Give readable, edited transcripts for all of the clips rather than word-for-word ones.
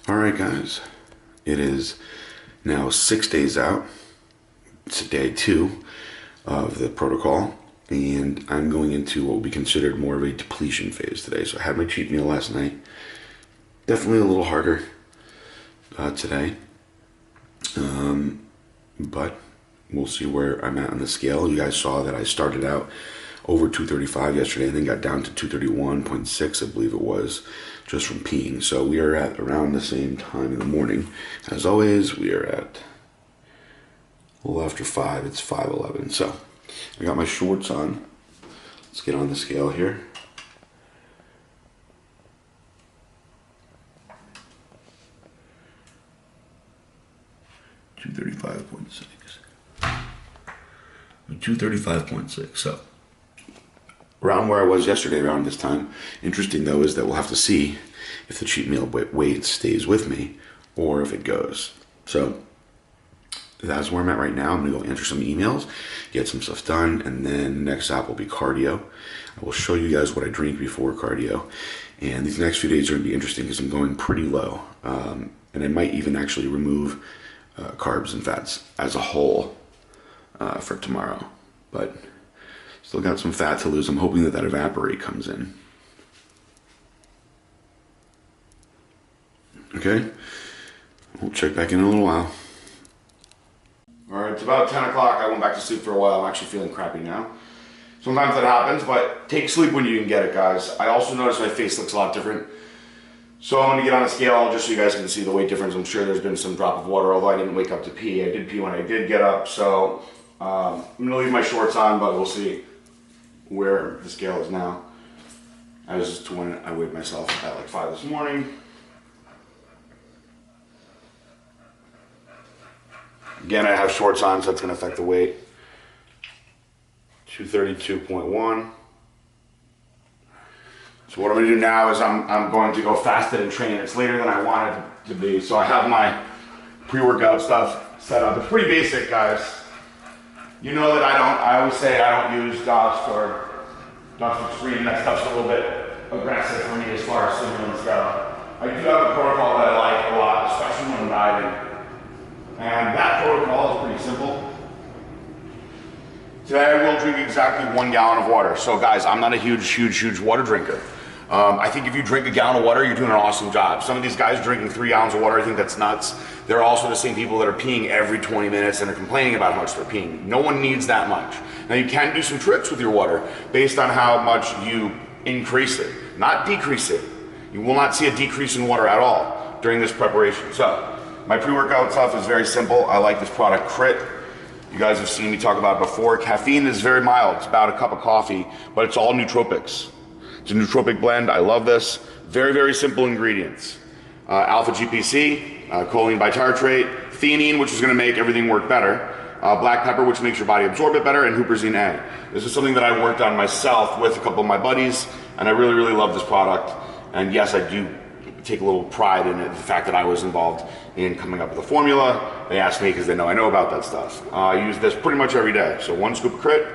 All right, guys, it is now 6 days out. It's day 2 of the protocol, and I'm going into what will be considered more of a depletion phase today. So I had my cheat meal last night. Definitely a little harder today, but we'll see where I'm at on the scale. You guys saw that I started out over 235 yesterday and then got down to 231.6, I believe it was, just from peeing. So we are at around the same time in the morning. As always, we are at a little after 5. It's 5:11. So I got my shorts on. Let's get on the scale here. $235.6. So around where I was yesterday around this time. Interesting though is that we'll have to see if the cheat meal weight stays with me or if it goes. So that's where I'm at right now. I'm gonna go answer some emails, get some stuff done, and then next stop will be cardio. I will show you guys what I drink before cardio. And these next few days are gonna be interesting because I'm going pretty low. And I might even actually remove carbs and fats as a whole for tomorrow. But still got some fat to lose. I'm hoping that evaporate comes in. Okay, we'll check back in a little while. All right, it's about 10 o'clock. I went back to sleep for a while. I'm actually feeling crappy now. Sometimes that happens, but take sleep when you can get it, guys. I also noticed my face looks a lot different. So I'm gonna get on a scale just so you guys can see the weight difference. I'm sure there's been some drop of water, although I didn't wake up to pee. I did pee when I did get up, so I'm gonna leave my shorts on, but we'll see where the scale is now as to when I weighed myself at like 5 this morning. Again, I have shorts on, so that's going to affect the weight. 232.1. So what I'm going to do now is I'm going to go fasted and train. It's later than I wanted to be, so I have my pre-workout stuff set up. It's pretty basic, guys. You know that I always say I don't use Dust or Dust Extreme. That stuff's a little bit aggressive for me as far as stimulants go. I do have a protocol that I like a lot, especially when I'm dieting. And that protocol is pretty simple. Today I will drink exactly 1 gallon of water. So guys, I'm not a huge water drinker. I think if you drink a gallon of water, you're doing an awesome job. Some of these guys drinking 3 gallons of water, I think that's nuts. They're also the same people that are peeing every 20 minutes and are complaining about how much they're peeing. No one needs that much. Now you can do some tricks with your water based on how much you increase it, not decrease it. You will not see a decrease in water at all during this preparation. So my pre-workout stuff is very simple. I like this product, Crit. You guys have seen me talk about it before. Caffeine is very mild. It's about a cup of coffee, but it's all nootropics. It's a nootropic blend. I love this. Very simple ingredients. Alpha GPC, choline bitartrate, theanine, which is gonna make everything work better, black pepper, which makes your body absorb it better, and huperzine A. This is something that I worked on myself with a couple of my buddies, and I really love this product. And yes, I do take a little pride in it, the fact that I was involved in coming up with a formula. They asked me because they know I know about that stuff. I use this pretty much every day. So 1 scoop of Crit.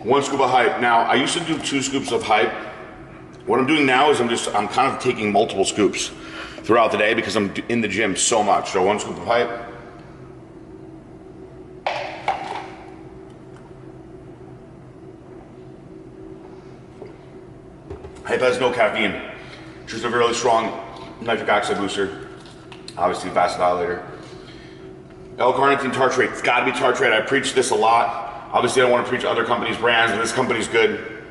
One scoop of Hype. Now, I used to do 2 scoops of Hype. What I'm doing now is I'm kind of taking multiple scoops throughout the day because I'm in the gym so much. So 1 scoop of Hype. Hype has no caffeine. Just a really strong nitric oxide booster. Obviously vasodilator. L-carnitine tartrate. It's gotta be tartrate. I preach this a lot. Obviously I don't want to preach other companies' brands, but this company's good.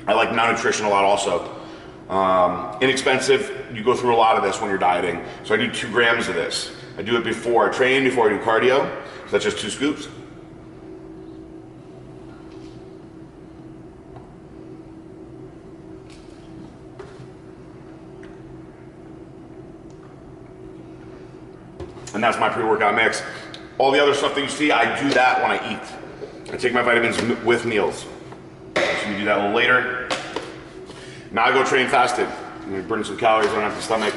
I like Now Nutrition a lot also. Inexpensive. You go through a lot of this when you're dieting. So I do 2 grams of this. I do it before I train, before I do cardio. So that's just 2 scoops. And that's my pre-workout mix. All the other stuff that you see, I do that when I eat. I take my vitamins with meals. So we do that a little later. Now I go train fasted. I'm gonna burn some calories on an empty stomach.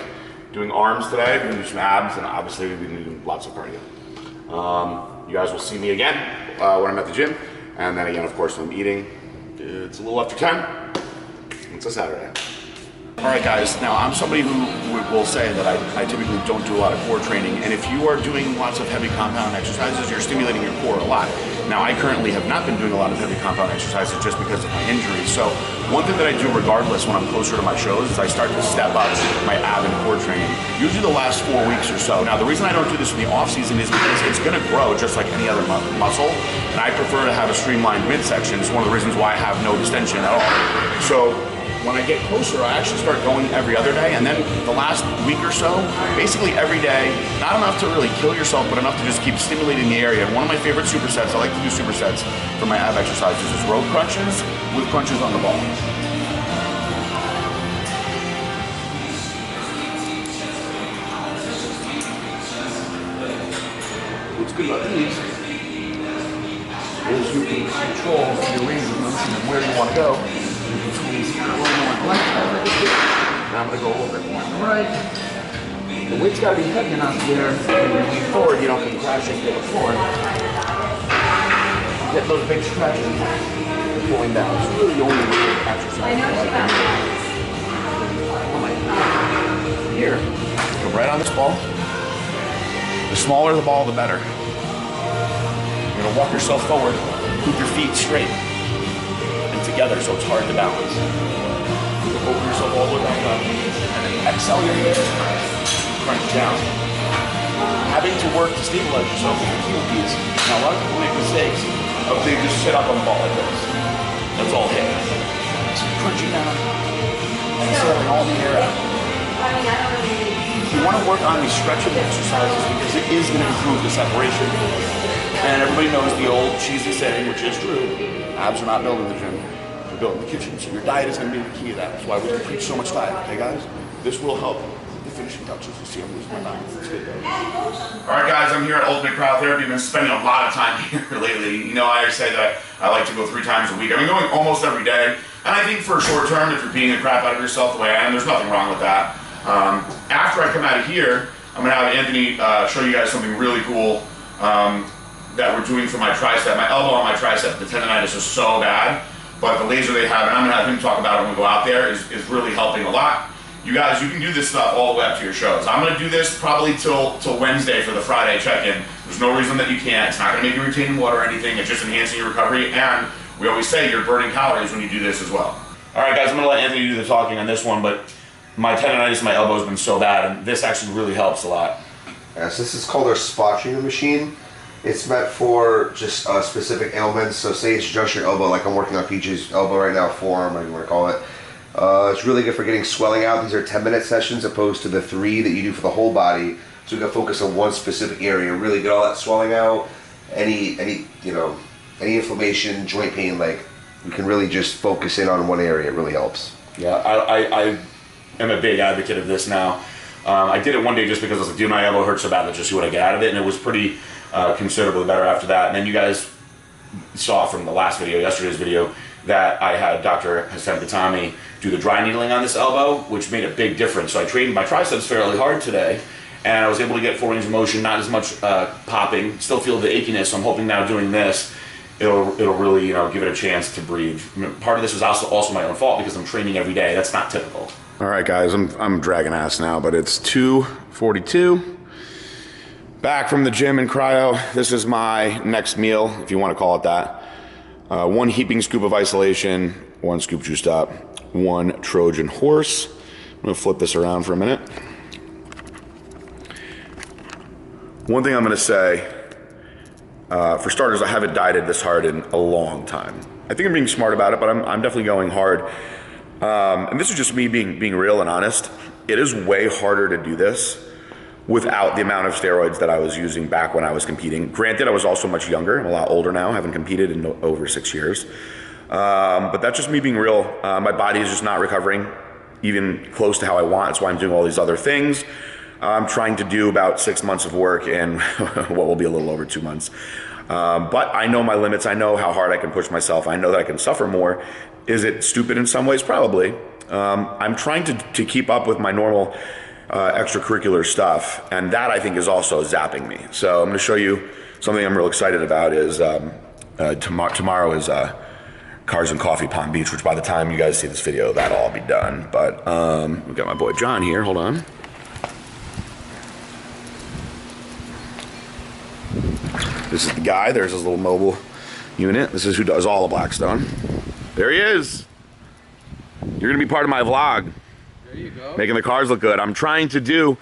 Doing arms today, we're gonna do some abs, and obviously we're gonna do lots of cardio. You guys will see me again when I'm at the gym. And then again, of course, when I'm eating. It's a little after 10. It's a Saturday. All right, guys. Now, I'm somebody who will say that I typically don't do a lot of core training. And if you are doing lots of heavy compound exercises, you're stimulating your core a lot. Now, I currently have not been doing a lot of heavy compound exercises just because of my injury. So one thing that I do regardless when I'm closer to my shows is I start to step up my ab and core training, usually the last 4 weeks or so. Now, the reason I don't do this in the off season is because it's gonna grow just like any other muscle. And I prefer to have a streamlined midsection. It's one of the reasons why I have no distension at all. So when I get closer, I actually start going every other day, and then the last week or so, basically every day, not enough to really kill yourself, but enough to just keep stimulating the area. And one of my favorite supersets, I like to do supersets for my ab exercises, is rope crunches with crunches on the ball. What's good about these is you can control your range of motion and where you want to go. Now I'm going to go a little bit more on the right. The weight's got to be heavy enough here. When you lean forward, you don't come crashing to the floor. You get those big stretches and pulling down. It's really the only way to exercise. Here, come right on this ball. The smaller the ball, the better. You're going to walk yourself forward, keep your feet straight and together so it's hard to balance. Open yourself all the way back up, and then exhale your hips, crunch down. Having to work to stabilize yourself with your heel piece. Now, a lot of people make mistakes of they just sit up on the ball like this. That's all hip. So crunching down, exhaling all the air out. You want to work on these stretching exercises because it is going to improve the separation. And everybody knows the old cheesy saying, which is true, abs are not built in the gym. Built in the kitchen, so your diet is going to be the key to that. That's why we preach so much diet, okay guys? This will help the finishing touches. You see I'm losing my mind. Let's get there. Alright guys, I'm here at Ultimate Cryotherapy. I've been spending a lot of time here lately. You know, I say that I like to go 3 times a week. I've been going almost every day. And I think for a short term, if you're beating the crap out of yourself the way I am, there's nothing wrong with that. After I come out of here, I'm going to have Anthony show you guys something really cool that we're doing for my tricep. My elbow on my tricep, the tendonitis is so bad. But the laser they have, and I'm going to have him talk about it when we go out there, is really helping a lot. You guys, you can do this stuff all the way up to your shows. I'm going to do this probably till Wednesday for the Friday check-in. There's no reason that you can't. It's not going to make you retain water or anything. It's just enhancing your recovery. And we always say you're burning calories when you do this as well. All right, guys, I'm going to let Anthony do the talking on this one, but my tendonitis in my elbow has been so bad, and this actually really helps a lot. Yeah, so this is called our spot treatment machine. It's meant for just specific ailments. So say it's just your elbow, like I'm working on Peach's elbow right now, forearm, whatever you want to call it. It's really good for getting swelling out. These are 10-minute sessions opposed to the 3 that you do for the whole body. So we can focus on one specific area, really get all that swelling out. Any inflammation, joint pain, like we can really just focus in on one area. It really helps. Yeah, I am a big advocate of this now. I did it one day just because I was like, dude, my elbow hurts so bad. Let's just see what I get out of it, and it was pretty considerably better after that. And then you guys saw from the last video, yesterday's video, that I had Dr. Hassan Katami do the dry needling on this elbow, which made a big difference. So I trained my triceps fairly hard today, and I was able to get full range of motion, not as much popping, still feel the achiness. So I'm hoping now doing this, it'll really, give it a chance to breathe. I mean, part of this is also my own fault because I'm training every day. That's not typical. All right, guys, I'm dragging ass now, but it's 2:42. Back from the gym in cryo. This is my next meal, if you want to call it that. 1 heaping scoop of isolation, 1 scoop juiced up, 1 Trojan horse. I'm gonna flip this around for a minute. One thing I'm gonna say, for starters, I haven't dieted this hard in a long time. I think I'm being smart about it, but I'm definitely going hard. And this is just me being real and honest. It is way harder to do this without the amount of steroids that I was using back when I was competing. Granted, I was also much younger. I'm a lot older now. I haven't competed in over 6 years. But that's just me being real. My body is just not recovering even close to how I want. That's why I'm doing all these other things. I'm trying to do about 6 months of work in what will be a little over 2 months. But I know my limits. I know how hard I can push myself. I know that I can suffer more. Is it stupid in some ways? Probably. I'm trying to keep up with my normal extracurricular stuff, and that I think is also zapping me. So I'm going to show you something I'm real excited about is tomorrow is Cars and Coffee Palm Beach, which by the time you guys see this video, that'll all be done. But we've got my boy John here. Hold on. This is the guy. There's his little mobile unit. This is who does all of Blackstone. There he is. You're gonna be part of my vlog. There you go. Making the cars look good. I'm trying to do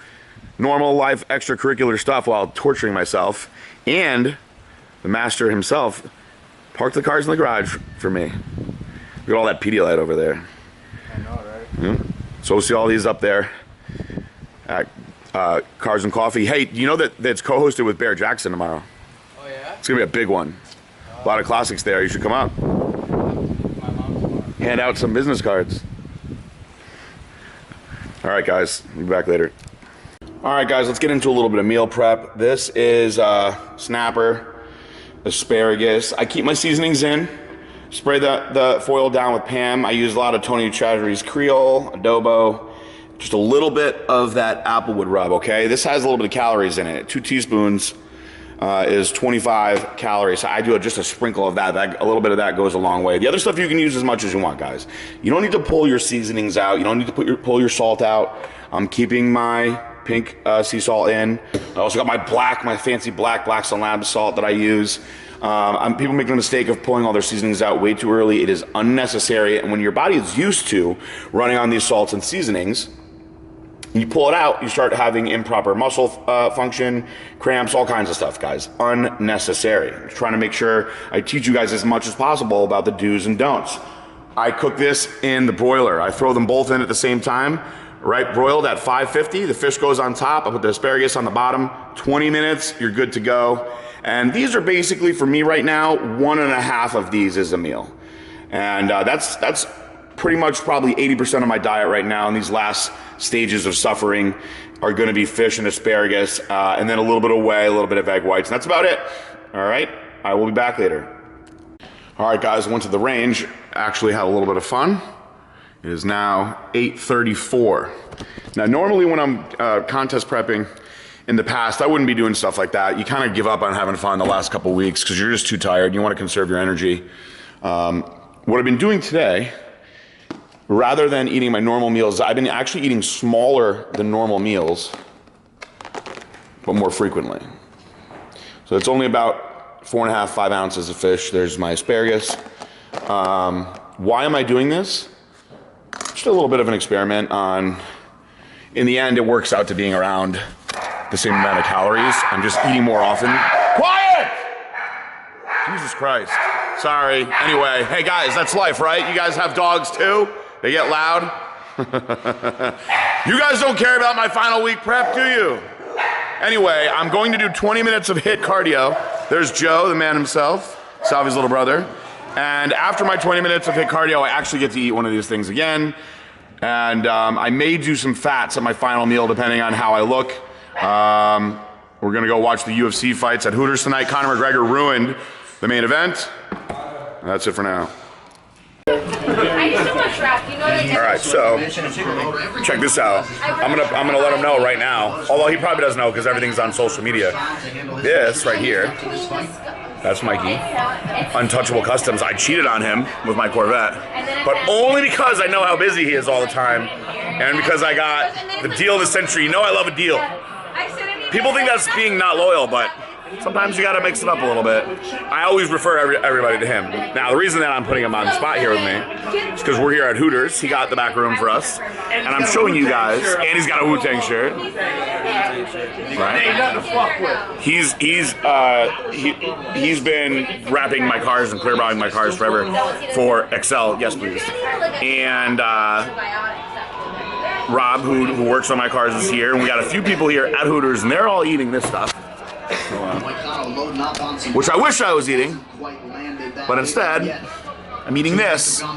normal life extracurricular stuff while torturing myself, and the master himself parked the cars in the garage for me. Look at all that Pedialyte over there. I know, right? So we'll see all these up there at Cars and Coffee. Hey, you know that that's co-hosted with Bear Jackson tomorrow? Oh yeah? It's gonna be a big one. A lot of classics there. You should come out. My mom's tomorrow. Hand out some business cards. All right, guys. We'll be back later. All right, guys. Let's get into a little bit of meal prep. This is snapper, asparagus. I keep my seasonings in. Spray the foil down with Pam. I use a lot of Tony Chaudhry's Creole, adobo, just a little bit of that applewood rub, okay? This has a little bit of calories in it. 2 teaspoons is 25 calories. So I do just a sprinkle of that. A little bit of that goes a long way. The other stuff you can use as much as you want, guys. You don't need to pull your seasonings out. You don't need to pull your salt out. I'm keeping my pink sea salt in. I also got my fancy Blackstone Labs salt that I use. People make the mistake of pulling all their seasonings out way too early. It is unnecessary, and when your body is used to running on these salts and seasonings, you pull it out, you start having improper muscle function, cramps, all kinds of stuff, guys. Unnecessary. I'm trying to make sure I teach you guys as much as possible about the do's and don'ts. I cook this in the broiler. I throw them both in at the same time. Right, broiled at 550. The fish goes on top. I put the asparagus on the bottom. 20 minutes, you're good to go. And these are basically, for me right now, 1.5 of these is a meal. And that's pretty much probably 80% of my diet right now. And these last stages of suffering are going to be fish and asparagus, and then a little bit of whey, a little bit of egg whites. And that's about it. All right, I will be back later. All right, guys, I went to the range. Actually had a little bit of fun. It is now 8:34. Now, normally when I'm contest prepping in the past, I wouldn't be doing stuff like that. You kind of give up on having fun the last couple weeks because you're just too tired. You want to conserve your energy. What I've been doing today, rather than eating my normal meals, I've been actually eating smaller than normal meals, but more frequently. So it's only about 4.5, 5 ounces of fish. There's my asparagus. Why am I doing this? Just a little bit of an experiment on, in the end, it works out to being around the same amount of calories. I'm just eating more often. Quiet! Jesus Christ. Sorry. Anyway, hey guys, that's life, right? You guys have dogs too? They get loud? You guys don't care about my final week prep, do you? Anyway, I'm going to do 20 minutes of HIIT cardio. There's Joe, the man himself, Salvi's little brother. And after my 20 minutes of HIIT cardio, I actually get to eat one of these things again. And I may do some fats at my final meal, depending on how I look. We're gonna go watch the UFC fights at Hooters tonight. Conor McGregor ruined the main event. And that's it for now. All right, so check this out. I'm gonna let him know right now. Although he probably doesn't know because everything's on social media. This right here. That's Mikey. Untouchable Customs. I cheated on him with my Corvette, but only because I know how busy he is all the time, and because I got the deal of the century. You know I love a deal. People think that's being not loyal, but sometimes you gotta mix it up a little bit. I always refer everybody to him. Now, the reason that I'm putting him on the spot here with me is because we're here at Hooters. He got the back room for us, and I'm showing you guys, and he's got a Wu-Tang shirt. Right? He's been wrapping my cars and clear bowing my cars forever for Excel. Yes, please. And Rob, who works on my cars, is here, and we got a few people here at Hooters, and they're all eating this stuff. Which I wish I was eating, but instead, I'm eating this, and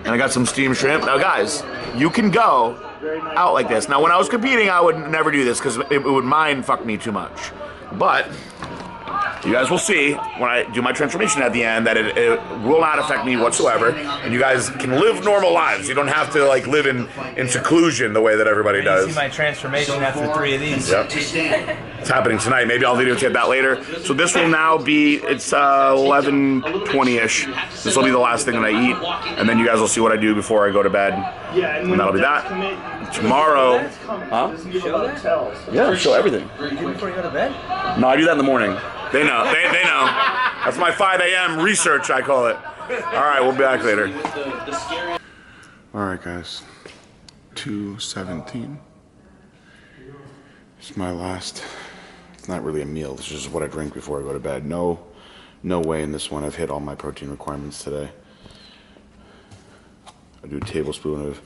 I got some steamed shrimp. Now guys, you can go out like this. Now when I was competing, I would never do this because it would mind fuck me too much. But You guys will see when I do my transformation at the end that it will not affect me whatsoever, and you guys can live normal lives. You don't have to like live in seclusion the way that everybody does. See my transformation after 3 of these. Yep. It's happening tonight. Maybe I'll videotape that later. So this will now be, it's 11:20ish. This will be the last thing that I eat, and then you guys will see what I do before I go to bed. And that'll be that. Tomorrow, huh? Yeah, I'll show everything. You do before you go to bed? No, I do that in the morning. They know. They know. That's my 5 a.m. research, I call it. All right, we'll be back later. All right, guys. 2:17. It's my last. It's not really a meal. This is just what I drink before I go to bed. No way in this one I've hit all my protein requirements today. I do a tablespoon of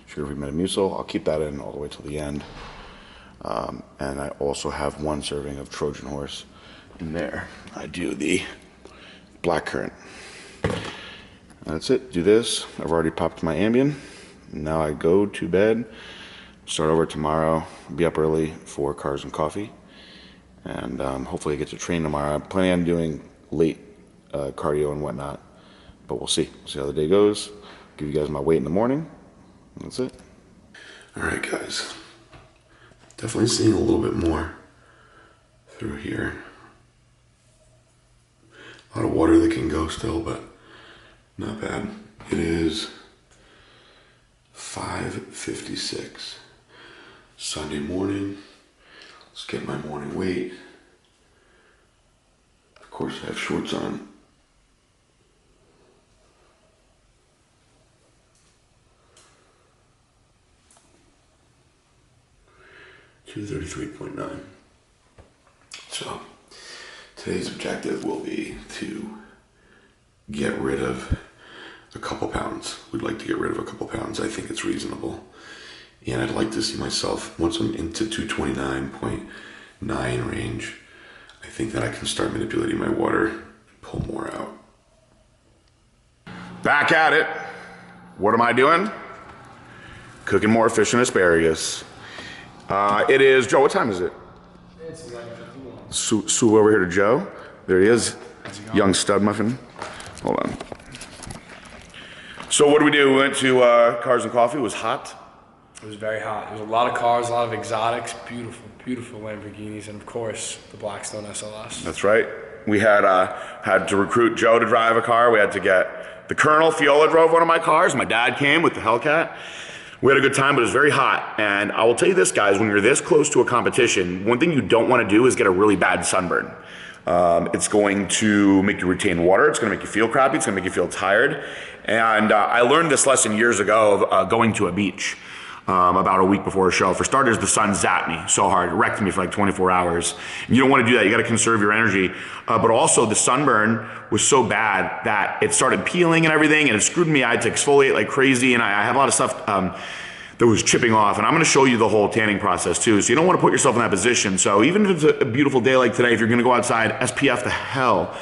sugar-free Metamucil. I'll keep that in all the way till the end. And I also have 1 serving of Trojan Horse in there. I do the blackcurrant. That's it. Do this. I've already popped my Ambien. Now I go to bed. Start over tomorrow. Be up early for cars and coffee. And hopefully I get to train tomorrow. I'm planning on doing late cardio and whatnot. But we'll see. We'll see how the day goes. Give you guys my weight in the morning. That's it. All right, guys. Definitely seeing a little bit more through here. A lot of water that can go still, but not bad. It is 5:56 Sunday morning. Let's get my morning weight. Of course, I have shorts on. $233.9. So today's objective will be to get rid of a couple pounds. We'd like to get rid of a couple pounds. I think it's reasonable. And I'd like to see myself, once I'm into 229.9 range, I think that I can start manipulating my water, pull more out. Back at it. What am I doing? Cooking more fish and asparagus. It is, Joe, what time is it? It's 11:51. Sue over here to Joe. There he is. Young stud muffin. Hold on. So what did we do? We went to Cars and Coffee. It was hot. It was very hot. There was a lot of cars, a lot of exotics, beautiful, beautiful Lamborghinis, and of course, the Blackstone SLS. That's right. We had to recruit Joe to drive a car. We had to get the Colonel. Fiola drove one of my cars. My dad came with the Hellcat. We had a good time, but it was very hot. And I will tell you this, guys, when you're this close to a competition, one thing you don't want to do is get a really bad sunburn. It's going to make you retain water. It's going to make you feel crappy. It's going to make you feel tired. And I learned this lesson years ago of going to a beach about a week before a show. For starters, the sun zapped me so hard. It wrecked me for like 24 hours. And you don't want to do that. You got to conserve your energy. But also the sunburn was so bad that it started peeling and everything, and it screwed me. I had to exfoliate like crazy, and I have a lot of stuff that was chipping off. And I'm going to show you the whole tanning process too. So you don't want to put yourself in that position. So even if it's a beautiful day like today, if you're going to go outside, SPF the hell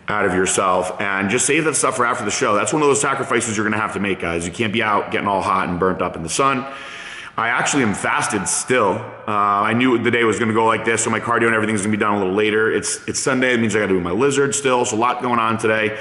out of yourself and just save that stuff for after the show. That's one of those sacrifices you're going to have to make, guys. You can't be out getting all hot and burnt up in the sun. I actually am fasted still. I knew the day was going to go like this, so my cardio and everything's going to be done a little later. It's Sunday. It means I got to do my lizard still. So a lot going on today.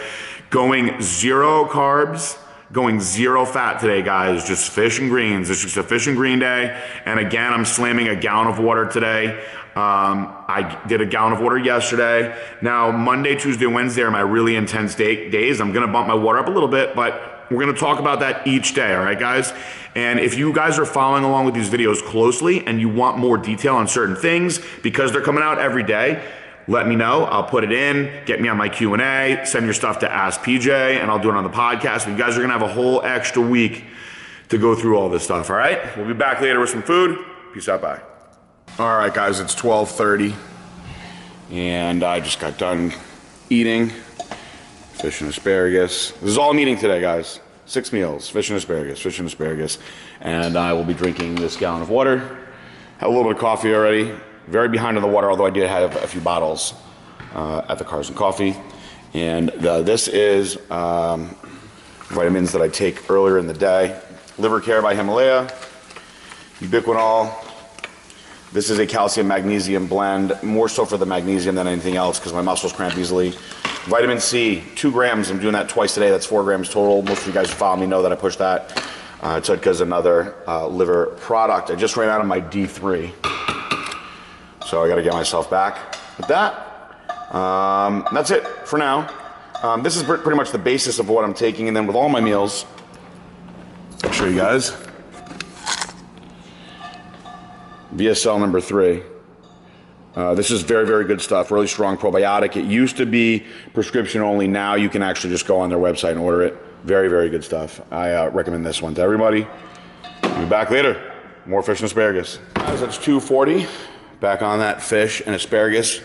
Going 0 carbs, going 0 fat today, guys. Just fish and greens. It's just a fish and green day. And again, I'm slamming a gallon of water today. I did a gallon of water yesterday. Now, Monday, Tuesday, Wednesday are my really intense days. I'm going to bump my water up a little bit, but we're going to talk about that each day, all right, guys? And if you guys are following along with these videos closely and you want more detail on certain things, because they're coming out every day, let me know. I'll put it in. Get me on my Q&A. Send your stuff to Ask PJ, and I'll do it on the podcast. You guys are going to have a whole extra week to go through all this stuff, all right? We'll be back later with some food. Peace out, bye. All right, guys, it's 12:30, and I just got done eating fish and asparagus. This is all I'm eating today, guys. 6 meals, fish and asparagus, and I will be drinking this gallon of water. Had a little bit of coffee already. Very behind on the water, although I did have a few bottles at the Cars and Coffee. And this is vitamins that I take earlier in the day. Liver Care by Himalaya, ubiquinol, This is a calcium magnesium blend, more so for the magnesium than anything else because my muscles cramp easily. Vitamin C, 2 grams. I'm doing that twice a day. That's 4 grams total. Most of you guys who follow me know that I push that. Tadka's another liver product. I just ran out of my D3. So I got to get myself back with that. That's it for now. This is pretty much the basis of what I'm taking. And then with all my meals, I'll show you guys. VSL number 3. This is very, very good stuff. Really strong probiotic. It used to be prescription only. Now you can actually just go on their website and order it. Very, very good stuff. I recommend this one to everybody. I'll be back later. More fish and asparagus. Guys, that's 240. Back on that fish and asparagus.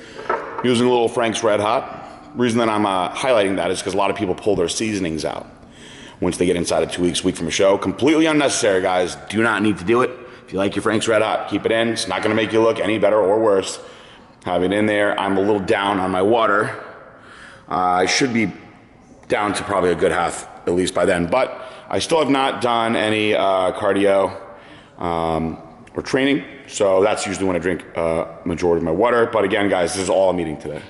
Using a little Frank's Red Hot. The reason that I'm highlighting that is because a lot of people pull their seasonings out once they get inside of 2 weeks, week from a show. Completely unnecessary, guys. Do not need to do it. If you like your Frank's Red Hot, keep it in. It's not going to make you look any better or worse. Have it in there. I'm a little down on my water. I should be down to probably a good half at least by then. But I still have not done any cardio or training. So that's usually when I drink majority of my water. But again, guys, this is all I'm eating today.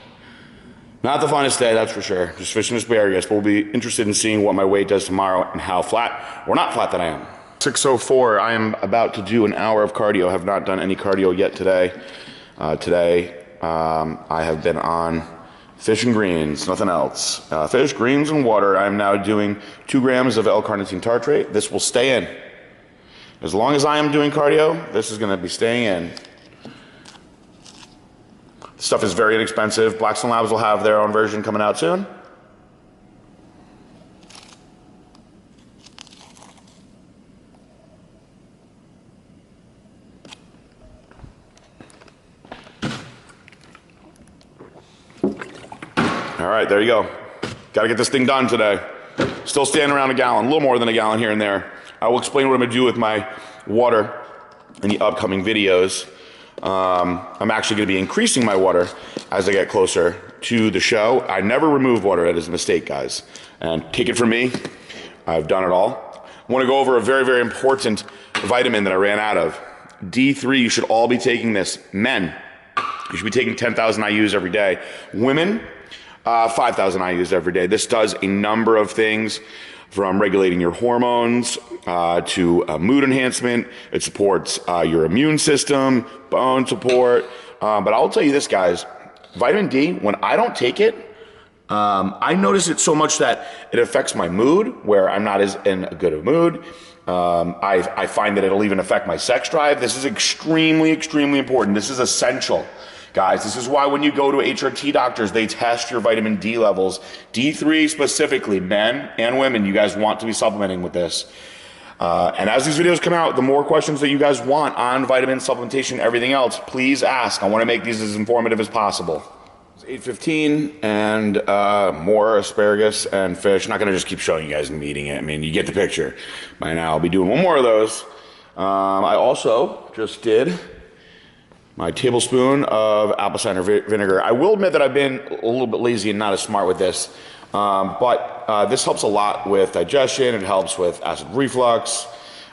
Not the funnest day, that's for sure. Just fish and asparagus. But we'll be interested in seeing what my weight does tomorrow and how flat or not flat that I am. 6:04, I am about to do an hour of cardio. I have not done any cardio yet today. I have been on fish and greens, nothing else. Fish, greens, and water. I'm now doing 2 grams of L-carnitine tartrate. This will stay in. As long as I am doing cardio, this is going to be staying in. This stuff is very inexpensive. Blackstone Labs will have their own version coming out soon. All right, there you go. Got to get this thing done today. Still standing around a gallon, a little more than a gallon here and there. I will explain what I'm going to do with my water in the upcoming videos. I'm actually going to be increasing my water as I get closer to the show. I never remove water. That is a mistake, guys. And take it from me, I've done it all. I want to go over a very, very important vitamin that I ran out of. D3, you should all be taking this. Men, you should be taking 10,000 IUs every day. Women, 5,000 IUs every day. This does a number of things from regulating your hormones to mood enhancement. It supports your immune system, bone support. But I'll tell you this, guys, vitamin D, when I don't take it, I notice it so much that it affects my mood, where I'm not as in a good a mood. I find that it'll even affect my sex drive. This is extremely, extremely important. This is essential. Guys, this is why when you go to HRT doctors, they test your vitamin D levels. D3 specifically, men and women, you guys want to be supplementing with this. And as these videos come out, the more questions that you guys want on vitamin supplementation, everything else, please ask. I want to make these as informative as possible. It's 8:15 and more asparagus and fish. I'm not going to just keep showing you guys and eating it. I mean, you get the picture. By now, I'll be doing one more of those. I also just did my tablespoon of apple cider vinegar. I will admit that I've been a little bit lazy and not as smart with this, but this helps a lot with digestion. It helps with acid reflux.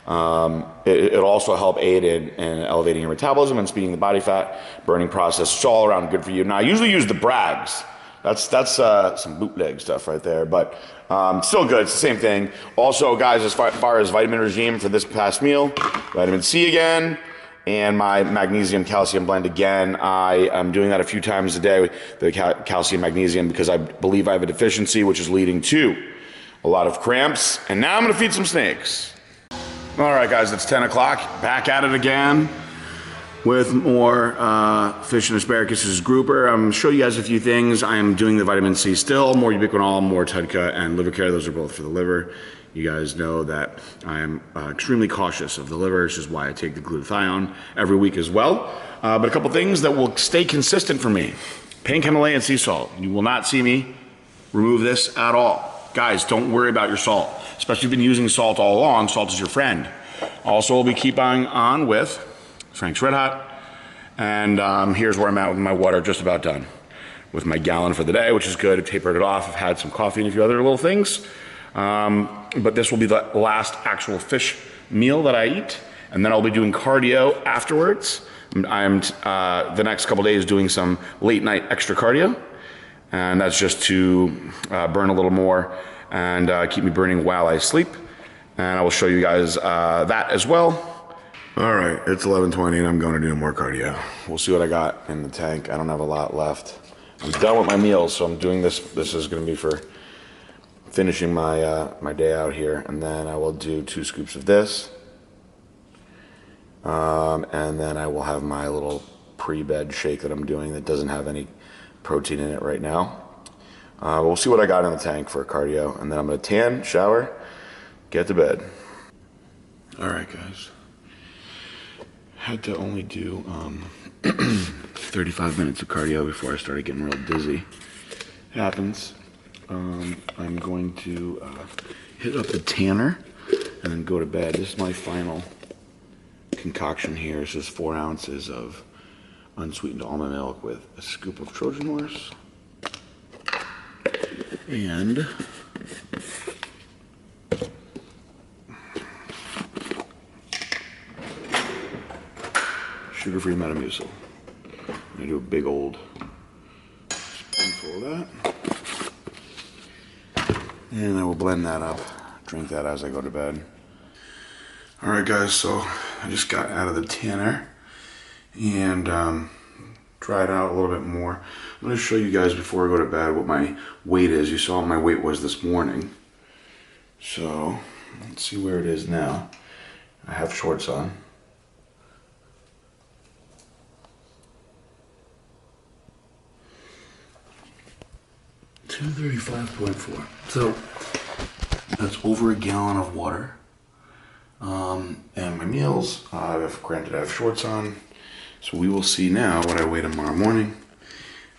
It'll also help aid in elevating your metabolism and speeding the body fat burning process. It's all around good for you. Now, I usually use the Bragg's. That's some bootleg stuff right there, but still good. It's the same thing. Also, guys, as far as vitamin regime for this past meal, vitamin C again, and my magnesium calcium blend again. I am doing that a few times a day, the calcium magnesium, because I believe I have a deficiency, which is leading to a lot of cramps. And now I'm going to feed some snakes. All right, guys, it's 10 o'clock. Back at it again with more fish and asparagus grouper. I'm going to show you guys a few things. I am doing the vitamin C still, more ubiquinol, more Tadka, and liver care. Those are both for the liver. You guys know that I am extremely cautious of the liver. This is why I take the glutathione every week as well. But a couple things that will stay consistent for me. Pink Himalayan sea salt. You will not see me remove this at all. Guys, don't worry about your salt. Especially if you've been using salt all along. Salt is your friend. Also, we'll be keeping on with Frank's Red Hot. And here's where I'm at with my water, just about done. With my gallon for the day, which is good. I've tapered it off. I've had some coffee and a few other little things. But this will be the last actual fish meal that I eat. And then I'll be doing cardio afterwards. I'm the next couple days doing some late night extra cardio, and that's just to burn a little more and keep me burning while I sleep. And I will show you guys that as well. All right, it's 11:20 and I'm going to do more cardio. We'll see what I got in the tank. I don't have a lot left. I'm done with my meals, so I'm doing this. This is going to be for finishing my my day out here, and then I will do 2 scoops of this. And then I will have my little pre-bed shake that I'm doing that doesn't have any protein in it right now. We'll see what I got in the tank for cardio, and then I'm gonna tan, shower, get to bed. All right, guys. Had to only do 35 minutes of cardio before I started getting real dizzy. It happens. I'm going to hit up the tanner and then go to bed. This is my final concoction here. This is 4 ounces of unsweetened almond milk with a scoop of Trojan horse and sugar-free Metamucil. I'm gonna do a big old spoonful of that, and I will blend that up, drink that as I go to bed. All right, guys, so I just got out of the tanner and dried out a little bit more. I'm gonna show you guys before I go to bed what my weight is. You saw what my weight was this morning. So let's see where it is now. I have shorts on. $235.4. So that's over a gallon of water. And my meals, granted I have shorts on, so we will see now what I weigh tomorrow morning.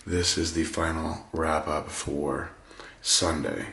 This is the final wrap up for Sunday.